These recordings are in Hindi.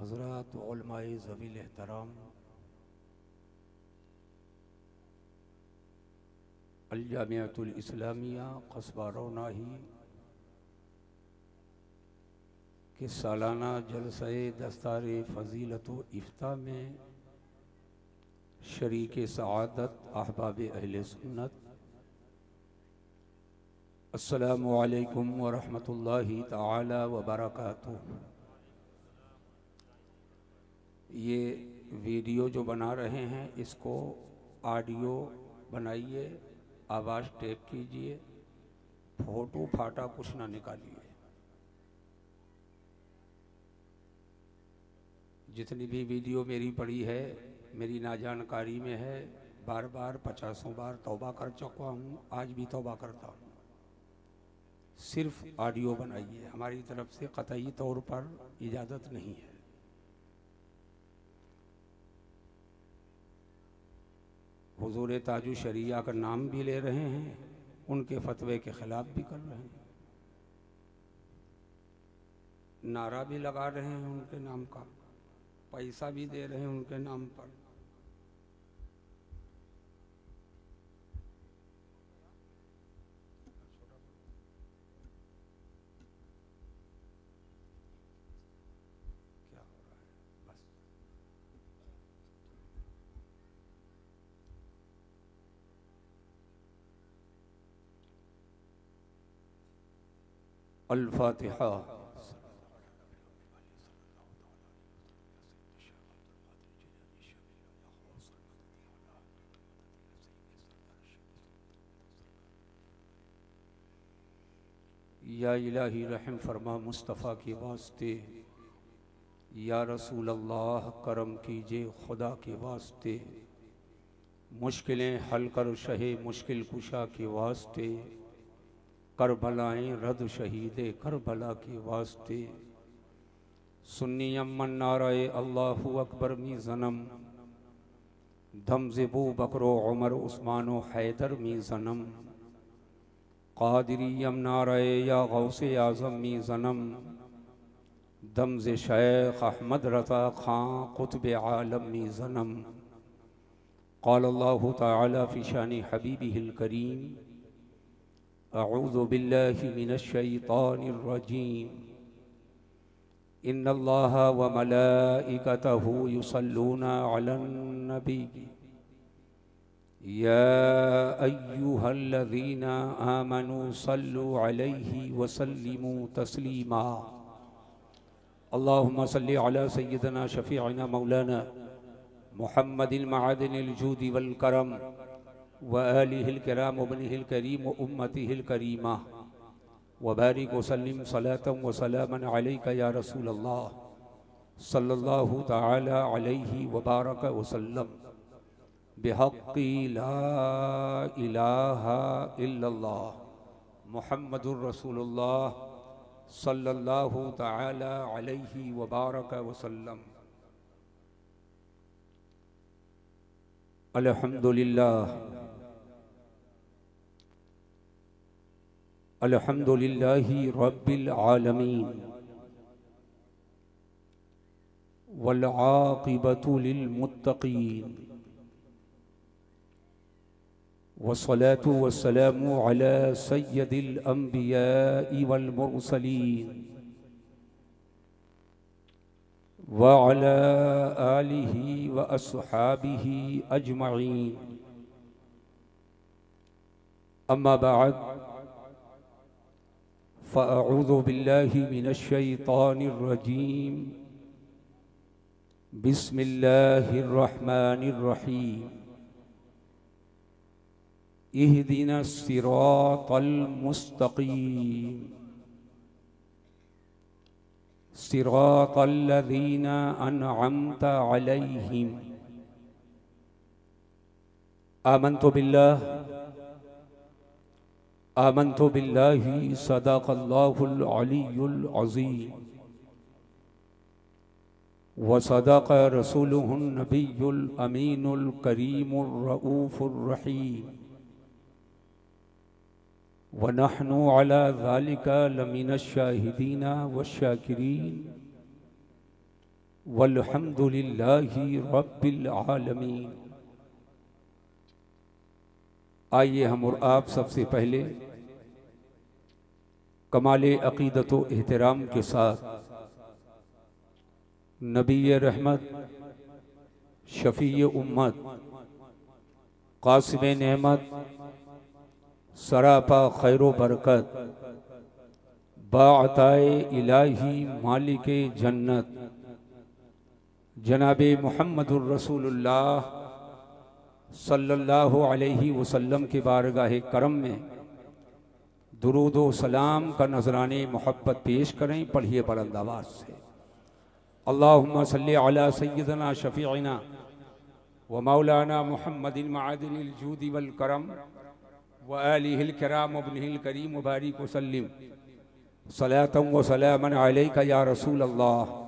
हज़रात उलमाए ज़वील एहतराम, अल जामिअतुल इस्लामिया क़स्बा रौनाही के सालाना जलसे दस्तारे फ़ज़ीलत व इफ्ता में शरीक सआदत अहबाब अहले सुन्नत, अस्सलामु अलैकुम व रहमतुल्लाहि तआला व बरकातुहू। ये वीडियो जो बना रहे हैं इसको ऑडियो बनाइए, आवाज़ टेप कीजिए, फ़ोटो फाटा कुछ ना निकालिए। जितनी भी वीडियो मेरी पड़ी है मेरी नाजानकारी में है, बार बार 50 बार तौबा कर चुका हूँ, आज भी तौबा करता हूँ। सिर्फ ऑडियो बनाइए, हमारी तरफ से कतई तौर पर इजाज़त नहीं है। हुजूर ताजु शरिया का नाम भी ले रहे हैं, उनके फतवे के ख़िलाफ़ भी कर रहे हैं, नारा भी लगा रहे हैं उनके नाम का, पैसा भी दे रहे हैं उनके नाम पर। क्या हो रहा है बस। अल फातिहा। या इलाही रहम फरमा मुस्तफ़ा के वास्ते, या रसूल अल्लाह करम कीजिए खुदा के वास्ते, मुश्किलें हल कर शहे मुश्किल कुशा के वास्ते, करबलाएं रद शहीदे करबला के वास्ते, सुन्नी अम्मन नाराए अल्लाहु अकबर मी जन्म, धम ज़िबू बकरो उमर उस्मानो हैदर मी जन्म, क़ादिरी यम नाराए या गौसे आज़म मी जन्म, दम ज़े शेख अहमद रज़ा खां क़ुत्ब आलम मी जन्म। क़ाल अल्लाहु तआला फ़ी शानि हबीबिहिल करीम, अऊज़ु बिल्लाहि मिनश शैतानिर रजीम, इन्नल्लाहा व मलाइकतहु युसल्लूना अलन नबी, या अय्युहल्लज़ीना आमनू सल्लु अलैहि व सल्लिमू तस्लीमा। अल्लाहुम्मा सल्लि अला सय्यिदना शफ़ीअना मौलाना मुहम्मदिल मअदिनिल जूदि वल करम व आलिहिल किराम व बनिहिल करीम व उम्मतिहिल करीमा व बारिक व सल्लिम सलातन व सलामन अलैका या रसूल अल्लाह सल्लल्लाहु तआला अलैहि व बारक व सल्लम बिहक़्क़ि ला इलाहा इल्लल्लाह मुहम्मदुर रसूलुल्लाह सल्लल्लाहु तआला अलैहि व बारक व सल्लम। अल्हम्दुलिल्लाह, अल्हम्दुलिल्लाहि रब्बिल आलमीन, वल आक़िबतु लिल मुत्तक़ीन, वस्सलातु वस्सलामु अला सय्यदिल अंबियाइ वल मुरसलीन व अला आलिहि व अस्हाबिहि अजमईन। अम्मा बअद, फ़अऊज़ु बिल्लाहि मिनश शैतानिर रजीम, बिस्मिल्लाहिर रहमानिर रहीम। इहदिनस सिरातल मुस्तक़ीम, सिरातल लज़ीना अनअमत अलैहिम। आमन्तु बिल्लाह, आमन्तु बिल्लाहि सदक़ल्लाहुल अलियुल अज़ीम व सदक़ रसूलुहुन नबियुल अमीनुल करीमुर रऊफ़ुर रहीम व नहनु अला ज़ालिका लमिनश शाहिदीना व शाकिरीन। वल्हम्दुलिल्लाहि रब्बिल आलमीन। आइए हम और आप सबसे पहले कमाले अक़ीदत व एहतराम के साथ नबी रहमत, शफ़ी उम्मत, क़ासिम नेमत, सरापा खैर बरकत, बाअताए इलाही मालिके जन्नत जनाबे मुहम्मदुर रसूलुल्लाह सल्लल्लाहु अलैहि वसल्लम के बारगाह करम में दुरूद व सलाम का नजराने मोहब्बत पेश करें। पढ़िए बुलंद आवाज़ से, अल्लाहुम्मा सल्ली अला सय्यदना शफ़ीअना व मौलाना मुहम्मदिन मअदिनिल जूदि वल करम व आलिहिल किराम वब्निहिल करीम व बारिक वसल्लिम सलातन व सलामन अलैका या रसूल अल्लाह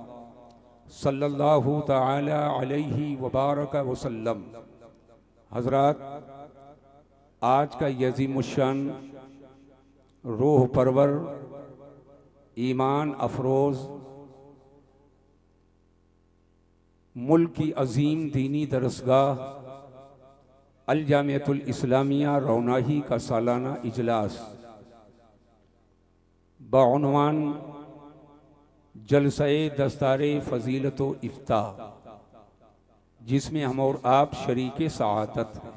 सल्लल्लाहु तआला अलैहि व बारक वसल्लम। हज़रात, आज का यज़ीमुश्शान रूह परवर, ईमान अफरोज़, मुल्क की अजीम दीनी दरसगाह अल जामियतुल इस्लामिया रौनाही का सालाना इजलास बउनवान जलसे दस्तारे फ़जीलत व इफ्ताह, जिसमें हम और आप शरीके सआदत हैं।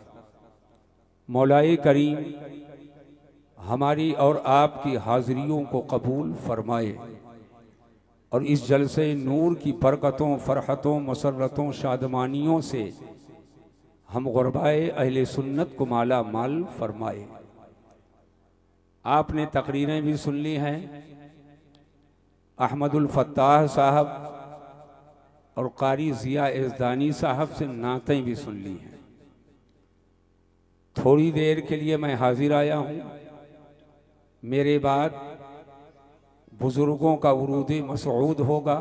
मौलाए करीम हमारी और आपकी हाज़िरियों को कबूल फरमाए और इस जलसे नूर की बरकतों, फ़रहतों, मसर्रतों, शादमानियों से हम गुरबाए अहले सुन्नत को माला माल फरमाए। आपने तकरीरें भी सुन ली हैं, अहमदुल फ़त्ताह साहब और कारी ज़िया एज़दानी साहब से नातें भी सुन ली हैं। थोड़ी देर के लिए मैं हाजिर आया हूँ। मेरे बाद बुज़ुर्गों का उरूद मसऊद होगा,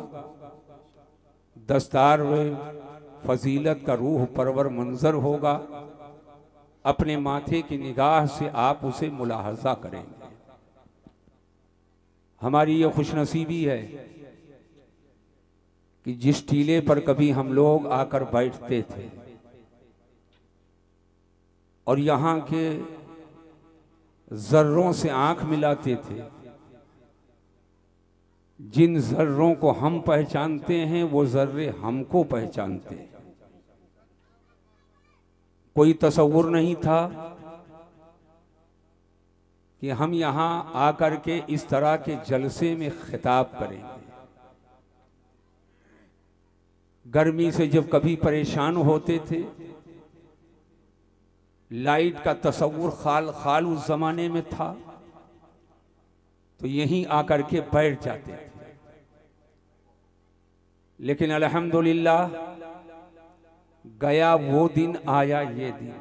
दस्तार फ़जीलत का रूह परवर मंजर होगा। अपने माथे की निगाह से आप उसे मुलाहज़ा करेंगे। हमारी ये खुशनसीबी है कि जिस टीले पर कभी हम लोग आकर बैठते थे और यहाँ के जर्रों से आंख मिलाते थे, जिन जर्रों को हम पहचानते हैं वो जर्रे हमको पहचानते हैं। कोई तसव्वुर नहीं था कि हम यहाँ आकर के इस तरह के जलसे में खिताब करेंगे। गर्मी से जब कभी परेशान होते थे, लाइट का तसव्वुर खाल खाल उस जमाने में था, तो यहीं आकर के बैठ जाते थे। लेकिन अल्हम्दुलिल्लाह गया वो दिन, आया ये दिन।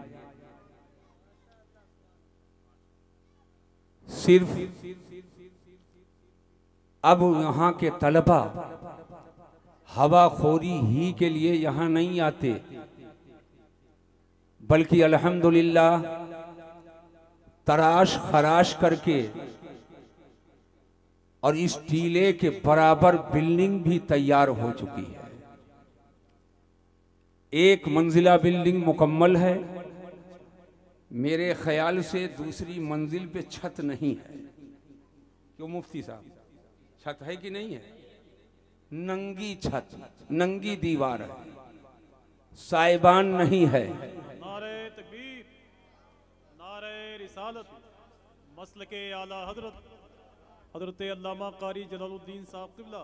सिर्फ अब यहाँ के तलबा हवाखोरी ही के लिए यहाँ नहीं आते, बल्कि अल्हम्दुलिल्लाह तराश खराश करके और इस टीले के बराबर बिल्डिंग भी तैयार हो चुकी है। एक मंजिला बिल्डिंग मुकम्मल है। मेरे ख्याल से दूसरी मंजिल पे छत नहीं है। क्यों मुफ्ती साहब, छत है कि नहीं है? नंगी छत, नंगी दीवार है, साइबान नहीं है। नारे तकबीर, नारे रिसालत, मसलके आला हजरत अल्लामा कारी जलालुद्दीन साहब क़िबला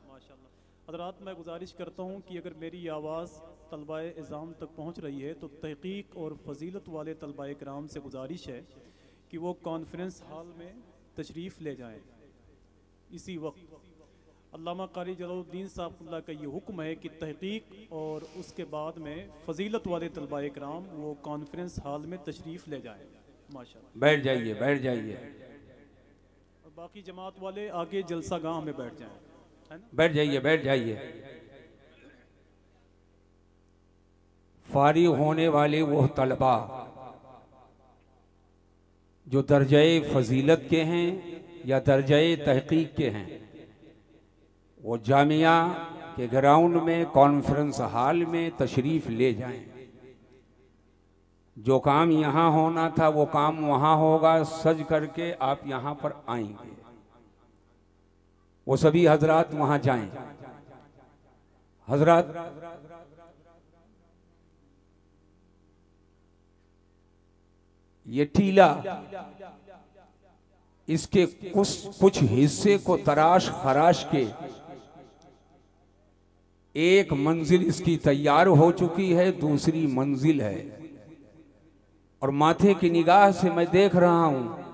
माशाअल्लाह। हज़रात, मैं गुजारिश करता हूँ कि अगर मेरी आवाज़ तलबाए इज़ाम तक पहुँच रही है तो तहक़ीक़ और फ़जीलत वाले तलबाए किराम से गुजारिश है कि वो कॉन्फ्रेंस हॉल में तशरीफ़ ले जाएँ। इसी वक्त अल्लामा कारी जलालुद्दीन साहब क़िबला का ये हुक्म है कि तहक़ीक़ और उसके बाद में फ़जीलत वाले तलबाए किराम वो कॉन्फ्रेंस हॉल में तशरीफ़ ले जाएँ। माशाअल्लाह, बैठ जाइए, बैठ जाइए। और बाकी जमात वाले आगे जलसा गाह में बैठ जाएँ, है ना? बैठ जाइए, बैठ जाइए। फारिग होने वाले वो तलबा जो दर्जाए फ़जीलत के हैं या दर्जाए तहक़ीक़ के हैं, वो जामिया कि ग्राउंड में कॉन्फ्रेंस हॉल में तशरीफ ले जाएं। जो काम यहाँ होना था वो काम वहाँ होगा। सज करके आप यहाँ पर आएंगे, वो सभी हजरात वहाँ जाएं। हजरात, ये टीला, इसके कुछ हिस्से को तराश खराश के एक मंजिल इसकी तैयार हो चुकी है, दूसरी मंजिल है। और माथे की निगाह से मैं देख रहा हूं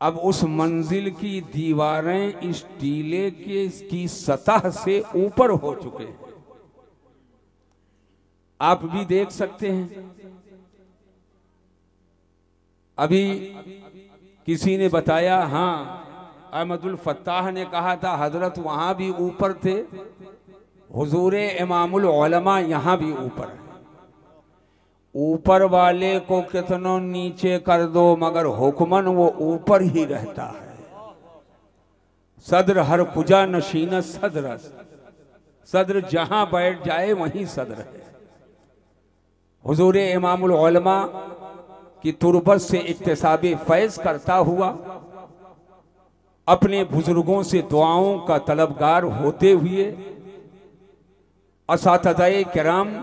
अब उस मंजिल की दीवारें इस टीले के की सतह से ऊपर हो चुके हैं। आप भी देख सकते हैं। अभी किसी ने बताया, हाँ अहमदुल फत्ताह ने कहा था हजरत वहां भी ऊपर थे, हुजूर इमामुल उलमा यहां भी ऊपर है। ऊपर वाले को कितनों नीचे कर दो मगर हुक्मन वो ऊपर ही रहता है। सदर हर कुजा नशीन सदर, सदर जहां बैठ जाए वहीं सदर है। हुजूर इमामुल उलमा की तुरबत से इक्तिसाबे फैज करता हुआ, अपने बुजुर्गों से दुआओं का तलबगार होते हुए, असातिज़ाए किराम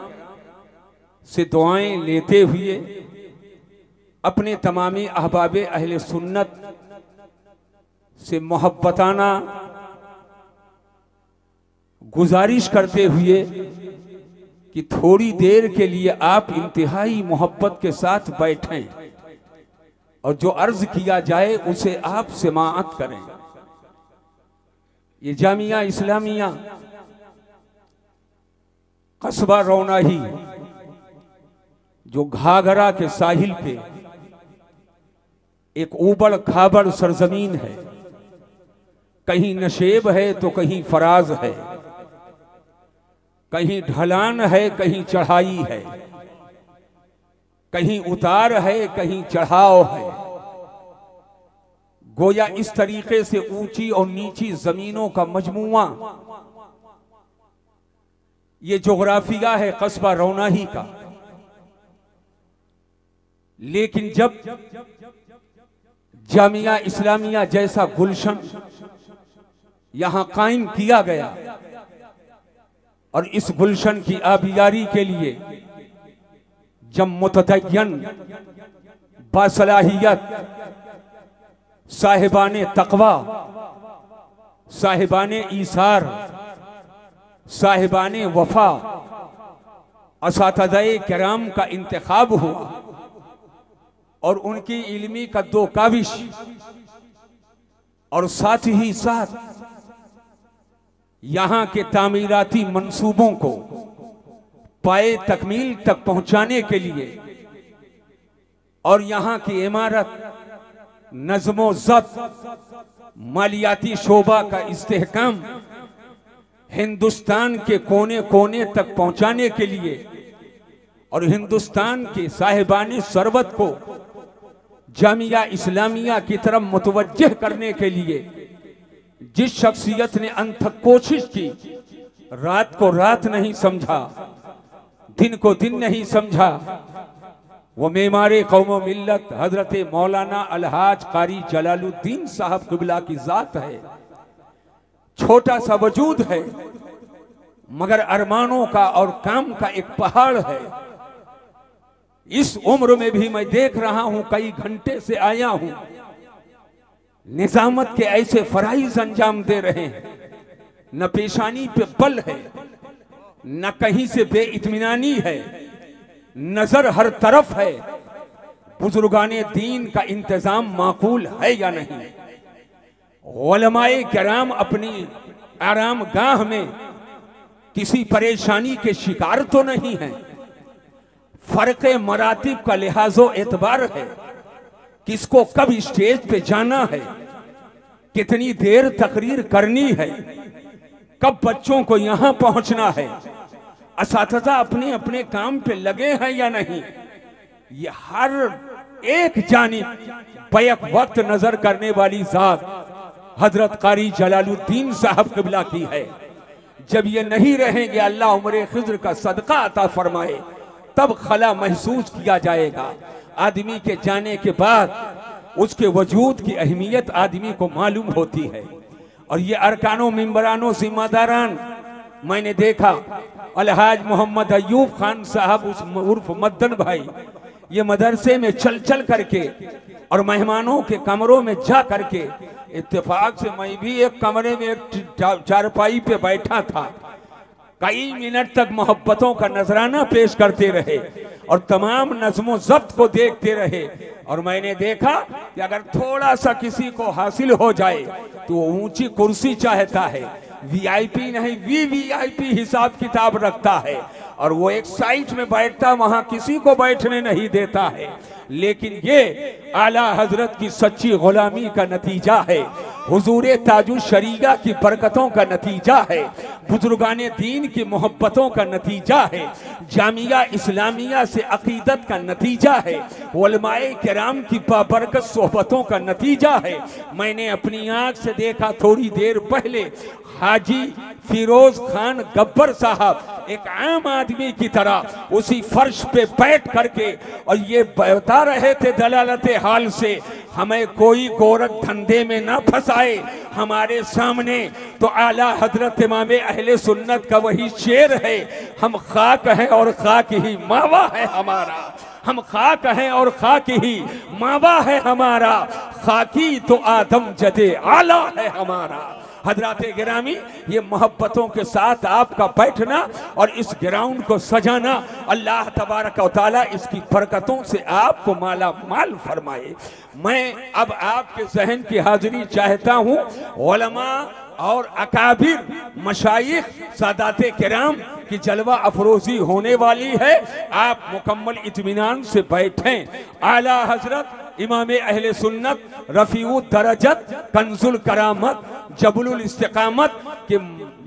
से दुआएं लेते हुए, अपने तमामी अहबाबे अहले सुन्नत से मोहब्बताना गुजारिश करते हुए कि थोड़ी देर के लिए आप इंतहाई मोहब्बत के साथ बैठें और जो अर्ज किया जाए उसे आप समाअत करें। ये जामिया इस्लामिया कस्बा रौनाही जो घाघरा के साहिल पे एक ऊबड़ खाबड़ सरजमीन है, कहीं नशेब है तो कहीं फराज है, कहीं ढलान है कहीं चढ़ाई है, कहीं उतार है कहीं चढ़ाव है। गोया इस तरीके से ऊंची और नीची जमीनों का मजमुआ ये जोग्राफिया है कस्बा रौनाही का। लेकिन जब जामिया इस्लामिया जैसा गुलशन यहां कायम किया गया और इस गुलशन की आबियारी के लिए जब मुतदय्यन बासलाहियत साहिबाने तकवा, साहिबाने ईसार, साहिबाने वफा, असातिज़ाए किराम का इंतखाब हुआ और उनकी इल्मी कद्दो-काविश और साथ ही साथ यहाँ के तामीराती मंसूबों को पाए तकमील तक पहुंचाने के लिए और यहाँ की इमारत, नज़्मो ज़ब्त, मालियाती शोबा का इस्तेहकाम हिंदुस्तान के कोने कोने तक पहुंचाने के लिए और हिंदुस्तान के साहिबाने सरबत को जामिया इस्लामिया की तरफ मुतवज्जह करने के लिए जिस शख्सियत ने अनथक कोशिश की, रात को रात नहीं समझा, दिन को दिन नहीं समझा, वो मेमारे कौम मिल्लत हजरत मौलाना अलहाज कारी जलालुद्दीन साहब क़िबला की जात है। छोटा सा वजूद है मगर अरमानों का और काम का एक पहाड़ है। इस उम्र में भी मैं देख रहा हूं, कई घंटे से आया हूं, निजामत के ऐसे फराइज अंजाम दे रहे हैं, न पेशानी पे बल है, न कहीं से बेइत्मीनानी है, नजर हर तरफ है। बुजुर्गाने दीन का इंतजाम माकूल है या नहीं? उलमाए किराम अपनी आराम गाह में किसी परेशानी के शिकार तो नहीं है। फर्क मरातिब का लिहाजो एतबार है, किसको कब स्टेज पे जाना है, कितनी देर तकरीर करनी है, कब बच्चों को यहां पहुंचना है, असातिज़ा अपने अपने काम पे लगे हैं या नहीं, ये हर एक जानिब बैक वक्त नजर करने वाली जात हजरत कारी जलालुद्दीन साहब क़िबला की है। जब ये नहीं रहेंगे अल्लाह उम्र खिज्र का सदका अता फरमाए, तब खला महसूस किया जाएगा। आदमी के जाने के बाद उसके वजूद की अहमियत आदमी को मालूम होती है। और ये अरकानों मिंबरानों जिम्मेदारान मैंने देखा, अलहाज मोहम्मद अयूब खान साहब उर्फ मद्दन भाई, ये मदरसे में चल चल करके और मेहमानों के कमरों में जा करके, इत्तेफाक से मैं भी एक कमरे में एक चारपाई पे बैठा था, कई मिनट तक मोहब्बतों का नजराना पेश करते रहे और तमाम नज़्मो ज़ब्त को देखते रहे। और मैंने देखा कि अगर थोड़ा सा किसी को हासिल हो जाए तो वो ऊंची कुर्सी चाहता है, वीआईपी नहीं वीवीआईपी हिसाब किताब रखता है, और वो एक साइड में बैठता, वहां किसी को बैठने नहीं देता है। लेकिन ये आला हजरत की सच्ची गुलामी का नतीजा है, हुजूरे ताजु शरीया की बरकतों का नतीजा है, बुजुर्गाने दीन की मोहब्बतों का नतीजा है, जामिया इस्लामिया से अकीदत का नतीजा है, उलमाए किराम की बाबरकत सोहबतों का नतीजा है। मैंने अपनी आंख से देखा थोड़ी देर पहले, हाजी फिरोज खान गब्बर साहब एक आम आदमी की तरह उसी फर्श पे बैठ करके और ये बता रहे थे दलालते हाल से, हमें कोई गोरख धंधे में ना फंसाए हमारे सामने। तो आला हजरत इमाम अहले सुन्नत का वही शेर है, हम खाक हैं और खाक ही मावा है हमारा, हम खाक हैं और खाक ही मावा है हमारा, खाकी तो आदम जदे आला है हमारा। हजराते गिरामी, ये मोहब्बतों के साथ आपका बैठना और इस ग्राउंड को सजाना, अल्लाह तबारक व तआला इसकी बरकतों से आपको माला माल फरमाए। मैं अब आपके जहन की हाजिरी चाहता हूँ, उलमा और अकाबिर मशाइख सादाते किराम की जलवा अफरोजी होने वाली है। आप मुकम्मल इत्मीनान से बैठें। आला हजरत इमाम अहले सुन्नत रफीउद दरजत कंजुल करामत जबलुल इस्तिकामत के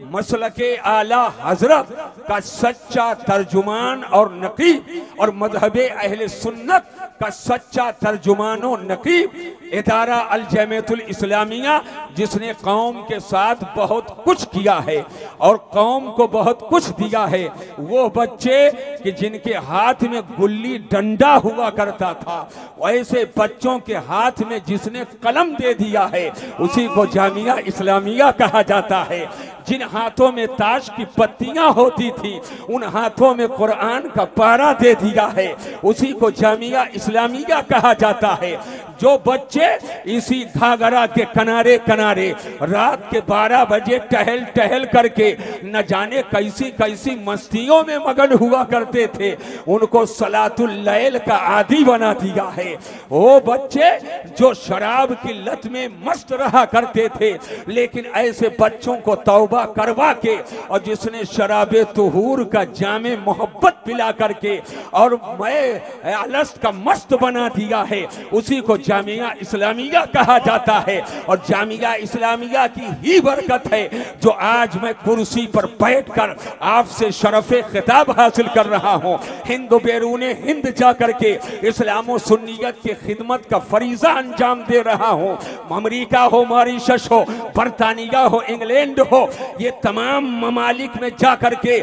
मसलके आला हजरत का सच्चा तर्जुमान और नकीब और मजहबे अहले सुन्नत का सच्चा तर्जुमान और नकीब इदारा अल जमीयतुल इस्लामिया, जिसने कौम के साथ बहुत कुछ किया है और कौम को बहुत कुछ दिया है। वो बच्चे कि जिनके हाथ में गुल्ली डंडा हुआ करता था, वैसे बच्चों के हाथ में जिसने कलम दे दिया है उसी को जामिया इस्लामिया कहा जाता है। जिन हाथों में ताश की पत्तियां होती थी उन हाथों में कुरान का पारा दे दिया है, उसी को जामिया इस्लामिया कहा जाता है। जो बच्चे इसी घाघरा के किनारे किनारे रात के 12 बजे टहल टहल करके न जाने कैसी कैसी मस्तियों में मगन हुआ करते थे, उनको सलातुल लैल का आदी बना दिया है। वो बच्चे जो शराब की लत में मस्त रहा करते थे, लेकिन ऐसे बच्चों को तौबा करवा के और जिसने शराबे तुहूर का जामे मोहब्बत पिला करके और मैं अलस्त का मस्त बना दिया है, उसी को जामिया इस्लामिया कहा जाता है। और जामिया इस्लामिया की ही बरकत है जो आज मैं कुर्सी पर बैठकर आपसे शरफ़े खिताब हासिल कर रहा हूँ। हिंद बैरूने हिंद जा करके इस्लाम और सुन्नियत की खिदमत का फरीजा अंजाम दे रहा हूँ। अमरीका हो, मॉरिशस हो, बरतानिया हो, इंग्लैंड हो, ये तमाम ममालिक में जा करके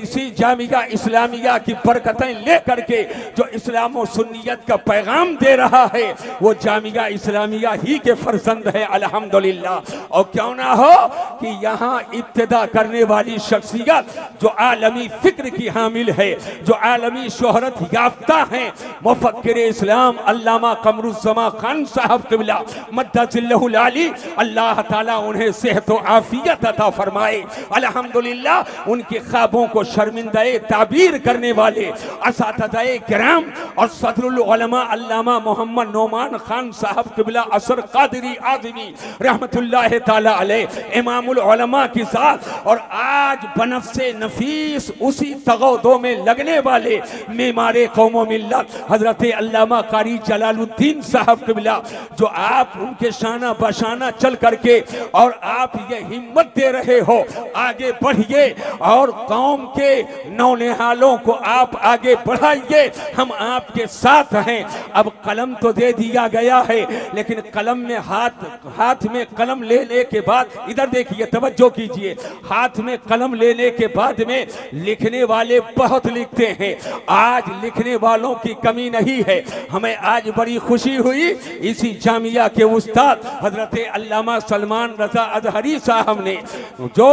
इसी जामिया इस्लामिया की बरकतें ले करके जो इस्लाम और सुन्नियत का पैगाम दे रहा है वो जामिया इस्लामिया ही के फर्जंद है, अल्हम्दुलिल्लाह। और क्यों ना हो कि यहाँ इब्तिदा करने वाली शख्सियत जो आलमी फिक्र की हामिल है, जो आलमी शोहरत याफ्ता है, मुफक्किर इस्लाम अल्लामा कमरुज़्ज़मा खान साहब क़िबला मद्दजिल्लहुल आली, अल्लाह ताला उन्हें सेहत व आफियत अता फरमाए। अल्हम्दुलिल्लाह उनके ख्वाबों को शर्मिंदाए ताबीर करने वाले असातिज़ाए किराम और सदरुल उलमा अल्लामा मोहम्मद नोमान खान साहब क़िबला असर कादरी आज़मी रहमतुल्लाह ताला अलैह इमामुल उलमा की ज़ात, और आज बनफ्से नफीस उसी तगौदों में लगने वाले मेमारे कौम मिल्लत हजरत अल्लामा कारी जलालुद्दीन साहब क़िबला, जो आप उनके शाना बशाना चल करके और आप ये हिम्मत दे रहे हो, आगे बढ़िए और कौम के नौनिहालों को आप आगे बढ़ाइए, हम आपके साथ हैं। अब कलम तो दे दिया दिया गया है, लेकिन कलम में हाथ में कलम लेने के बाद, इधर देखिए, तवज्जो कीजिए, हाथ में कलम लेने के बाद में लिखने वाले बहुत लिखते हैं। आज लिखने वालों की कमी नहीं है। हमें आज बड़ी खुशी हुई, इसी जामिया के उस्ताद हजरत अल्लामा सलमान रजा अजहरी साहब ने जो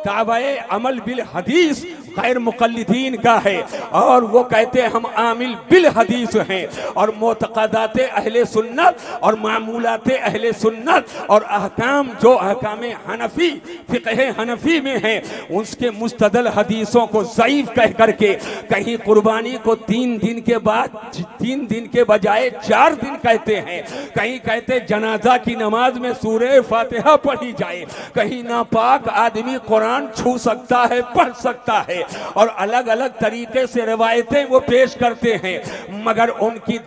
दावे अमल बिल हदीस गैर मुकल्लिदीन का है, और वो कहते हैं हम आमिल बिल हदीस हैं, और मोतक़दाते अहले सुन्नत और मामूलाते अहले सुन्नत और अहकाम जो अहकाम हनफी फ़िक़्ह हनफी में हैं, उसके मुस्तदल हदीसों को ज़ईफ़ कह करके कहीं कुर्बानी को 3 दिन के बाद 3 दिन के बजाय 4 दिन कहते हैं, कहीं कहते जनाजा की नमाज में सूरह फातिहा पढ़ी जाए, कहीं नापाक आदमी कुरान छू सकता है, पढ़ सकता है, और अलग अलग तरीके से रिवायतें वो पेश करते हैं। मगर उनकी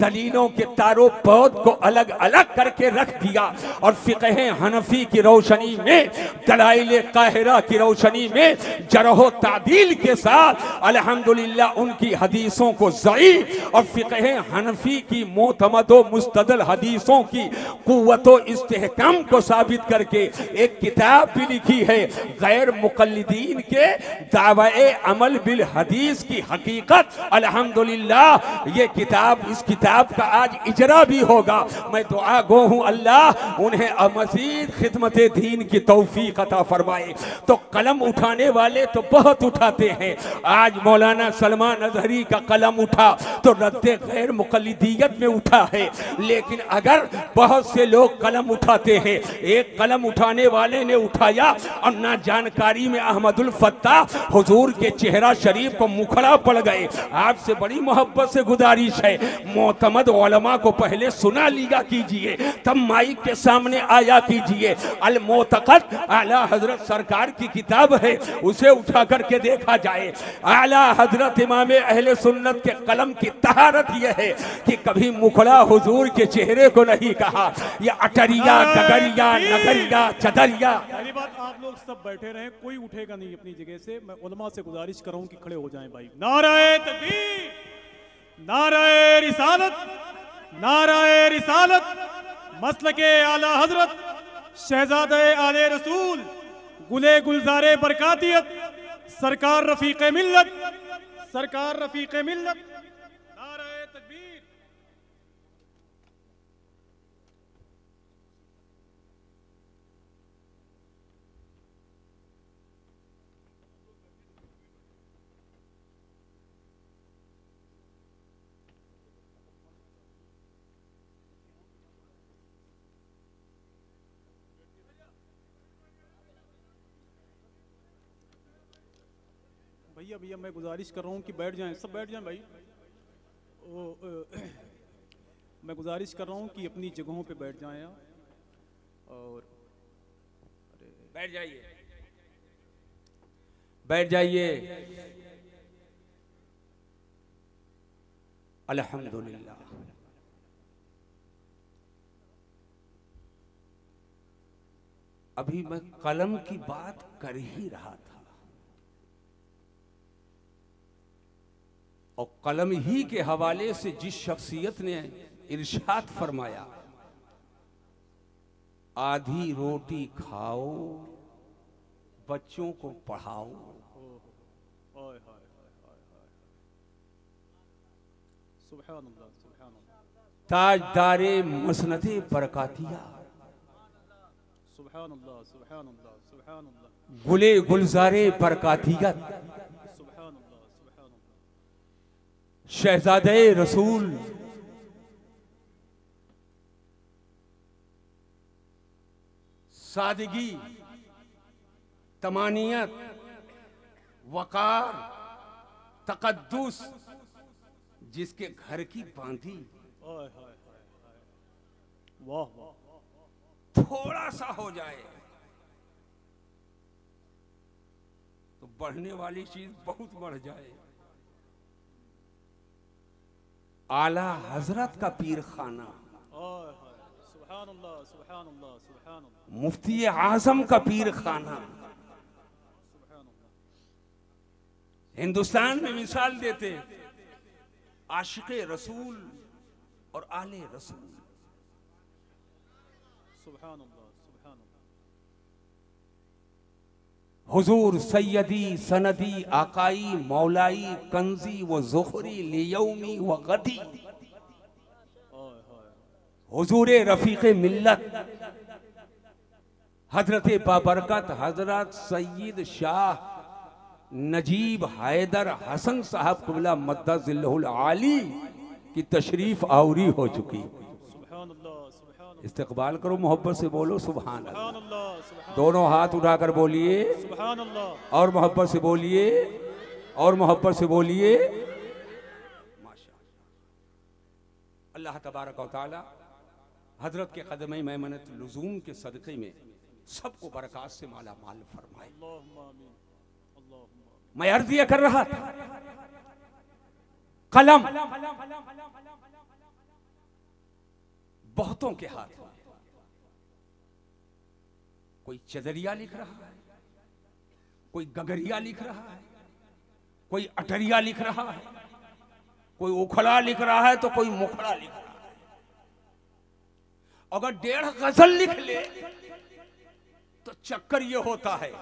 दलीलों के तारो पौध को अलग अलग करके रख दिया, और फ़िक़्ह हनफी की रोशनी में, दलाइल काहिरा की रोशनी में, जरह तादील के साथ अल्हम्दुलिल्लाह उनकी हदीसों को ज़ईफ़ और फ़िक़्ह हनफी की मोतमद व मुस्तदल हदीसों की कुव्वत व इस्तेहकाम को साबित करके एक किताब भी लिखी है, गैर मुकल्लिदीन के दावे अमल बिल हदीस की हकीकत। अल्हम्दुलिल्लाह ये किताब, इस किताब का आज इजरा भी होगा। मैं दुआ गो हूँ अल्लाह उन्हें मज़ीद खिदमत दीन की तौफीक अता फरमाए। तो कलम उठाने वाले तो बहुत उठाते हैं। आज मौलाना सलमान अज़हरी का कलम उठा तो रद्दे गैर मुकल्लिदियत में उठा है, लेकिन अगर बहुत से लोग कलम उठाते हैं, एक कलम उठाने वाले ने उठाया और ना जानकारी में अहमदुल फत्ताह हुजूर के चेहरा शरीफ को मुखड़ा पड़ गए। आपसे बड़ी मोहब्बत से गुजारिश है, मोतमद उलमा को पहले सुना लिया कीजिए, तब माइक के सामने आया कीजिए। अल मोतक़द आला हजरत सरकार की किताब है, उसे उठा करके देखा जाए। आला हजरत इमाम अहले सुन्नत के कलम की तहारत यह है कि कभी मुखड़ा हुजूर के चेहरे को नहीं कहा। ये अटरिया, गगरिया, नगरिया, चदरिया। पहली बात, आप लोग सब बैठे रहे, कोई उठेगा नहीं अपनी जगह से। मैं उलमा से गुजारिश कर रहा हूं कि खड़े हो जाएं भाई। नाराए तकबीर, नाराए रिसालत, नाराए रिसालत, मसलके आला हजरत शहजादे आले रसूल गुले गुलजारे बरकातियत सरकार रफीक़े मिल्लत, सरकार रफीक़े मिल्लत। नाराए तकबीर। भैया मैं गुजारिश कर रहा हूँ कि बैठ जाएं, सब बैठ जाएं भाई। मैं गुजारिश कर रहा हूँ कि अपनी जगहों पे बैठ जाएं और बैठ जाइए, बैठ जाइए। अल्हम्दुलिल्लाह। अभी मैं कलम की बात कर ही रहा था, और कलम ही के हवाले से जिस शख्सियत ने इरशाद फरमाया, आधी रोटी खाओ, बच्चों को पढ़ाओ। सुभानअल्लाह, सुभानअल्लाह। ताजदारे मसनदे बरकातिया, सुभानअल्लाह, सुभानअल्लाह, सुभानअल्लाह। गुले गुलजारे बरकातियत, शहजादे रसूल सादगी, तमानियत, वकार, तकद्दुस, जिसके घर की बांधी वाह वाह, थोड़ा सा हो जाए तो बढ़ने वाली चीज बहुत बढ़ जाए। आला हजरत का पीर खाना, सुभानअल्लाह, सुभानअल्लाह, सुभानअल्लाह। मुफ्ती आजम का पीर खाना। हिंदुस्तान में मिसाल देते, आशिक़े रसूल और आले रसूल। सुभान अल्लाह, सुभान अल्लाह। हुजूर सैयदी सनदी आकाई मौलाई कंजी व ज़ुखरी लियौमी व गदी। हुजूर रफीक मिल्लत हजरत बाबरकत हजरत सैयद शाह नजीब हैदर हसन साहब कुबला मद्दज़िल्लहुल आली की तशरीफ आवरी हो चुकी। सुभान अल्लाह, सुभान अल्लाह। इस्तकबाल करो, मोहब्बत से बोलो सुभान अल्लाह। सुभान अल्लाह, सुभान दोनों हाथ उठाकर बोलिए सुभान अल्लाह। और मोहब्बत से बोलिए और मोहब्बत से बोलिए माशाअल्लाह। अल्लाह तबारक व तआला हजरत के कदम मैमनत लुज़ूम के सदक़े में सबको बरकत से माला माल फरमाए। अल्लाहुम्मा आमीन, अल्लाहुम्मा आमीन। मैं अर्ज़ ये कर रहा था, कलम बहुतों के हाथ में, कोई चदरिया लिख रहा है, कोई गगरिया लिख रहा है, कोई अटरिया लिख रहा है, कोई उखड़ा लिख रहा है तो कोई मुखड़ा लिख रहा है। अगर 1.5 गजल लिख ले तो चक्कर ये होता है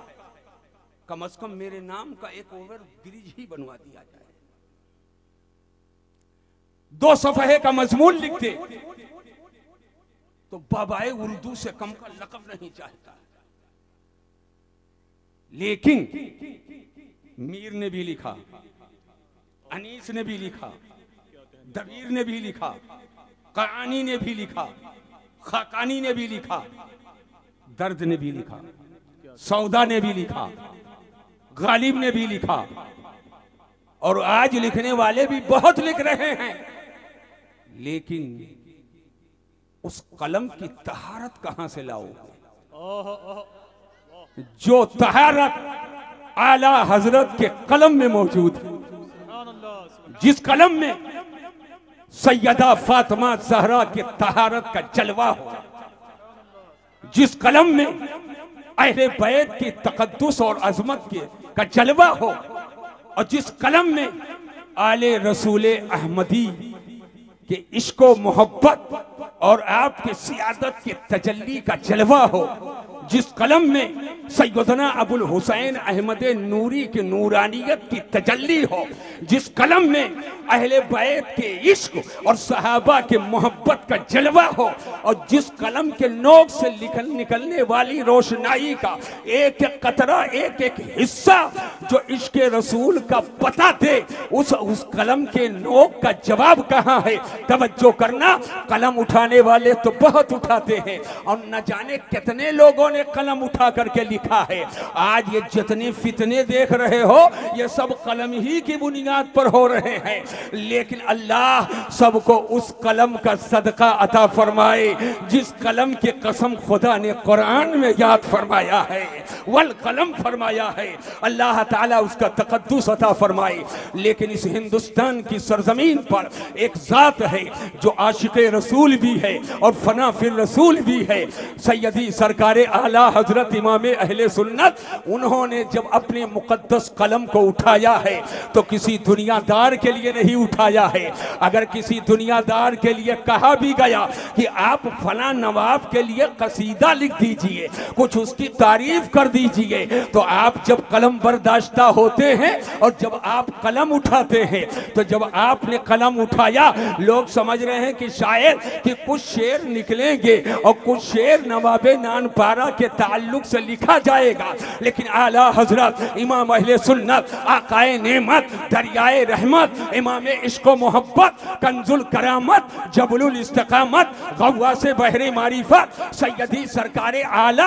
कम से कम मेरे नाम का एक ओवर ब्रिज ही बनवा दिया जाए। 2 सफ़हे का मजमून लिख दे तो बाबाए उर्दू से कम का लक़ब नहीं चाहता। लेकिन मीर ने भी लिखा, अनीस ने भी लिखा, दबीर ने भी लिखा, क़ानी ने भी लिखा, खाकानी ने भी लिखा, दर्द ने भी लिखा, सौदा ने भी लिखा, गालिब ने भी लिखा, और आज लिखने वाले भी बहुत लिख रहे हैं। लेकिन उस कलम की तहारत कहां से लाओ जो तहारत आला हजरत के कलम में मौजूद है। जिस कलम में सैयदा फातिमा ज़हरा के तहारत का जलवा हो, जिस कलम में अहले बैत की तक़द्दुस और अज़मत का जलवा हो, और जिस कलम में आले रसूल अहमदी के इश्क व मोहब्बत और आपके सियादत के तजल्ली का जलवा हो, जिस कलम में सैयदना अबुल हुसैन अहमद नूरी की नूरानियत की तजल्ली हो, जिस कलम में अहले बैत के इश्क और सहाबा के मोहब्बत का जलवा हो, और जिस कलम के नोक से निकलने वाली रोशनाई का एक एक कतरा, एक एक हिस्सा जो इश्क रसूल का पता दे, उस कलम के नोक का जवाब कहाँ है? तवज्जो करना, कलम उठाने वाले तो बहुत उठाते हैं और न जाने कितने लोगों ने कलम उठा करके लिखा है। आज ये जितने फितने देख रहे हो ये सब कलम ही की बुनियाद पर हो रहे हैं। लेकिन अल्लाह सबको उस कलम का सदका अता फरमाए जिस कलम की कसम खुदा ने कुरान में याद फरमाया है, वल कलम फरमाया है। अल्लाह ताला उसका तकद्दुस अता फरमाए। लेकिन इस हिंदुस्तान की सरजमीन पर एक जात है जो आशिक़े रसूल भी है और फना फिर रसूल भी है, सैयदी सरकारे आला हजरत इमाम अहले सुन्नत। उन्होंने जब अपने मुकद्दस कलम को उठाया है तो किसी दुनियादार के लिए नहीं उठाया है। अगर किसी दुनियादार के लिए कहा भी गया कि आप फला नवाब के लिए कसीदा लिख दीजिए, कुछ उसकी तारीफ कर दीजिए, तो आप जब कलम बर्दाश्ता होते हैं और जब आप कलम उठाते हैं, तो जब आपने कलम उठाया लोग समझ रहे हैं कि शायद कि कुछ शेर निकलेंगे और कुछ शेर नवाबे नानपारा के ताल्लुक से लिखा जाएगा। लेकिन आला हजरत इमाम अहले सुन्नत, आकाए नेमत, दरियाए रहमत, इमाम इश्क व मोहब्बत, कंजुल करामत, जबलुल इस्तिकामत, गव्वा से बहरे मारिफत, सैयदी सरकारे आला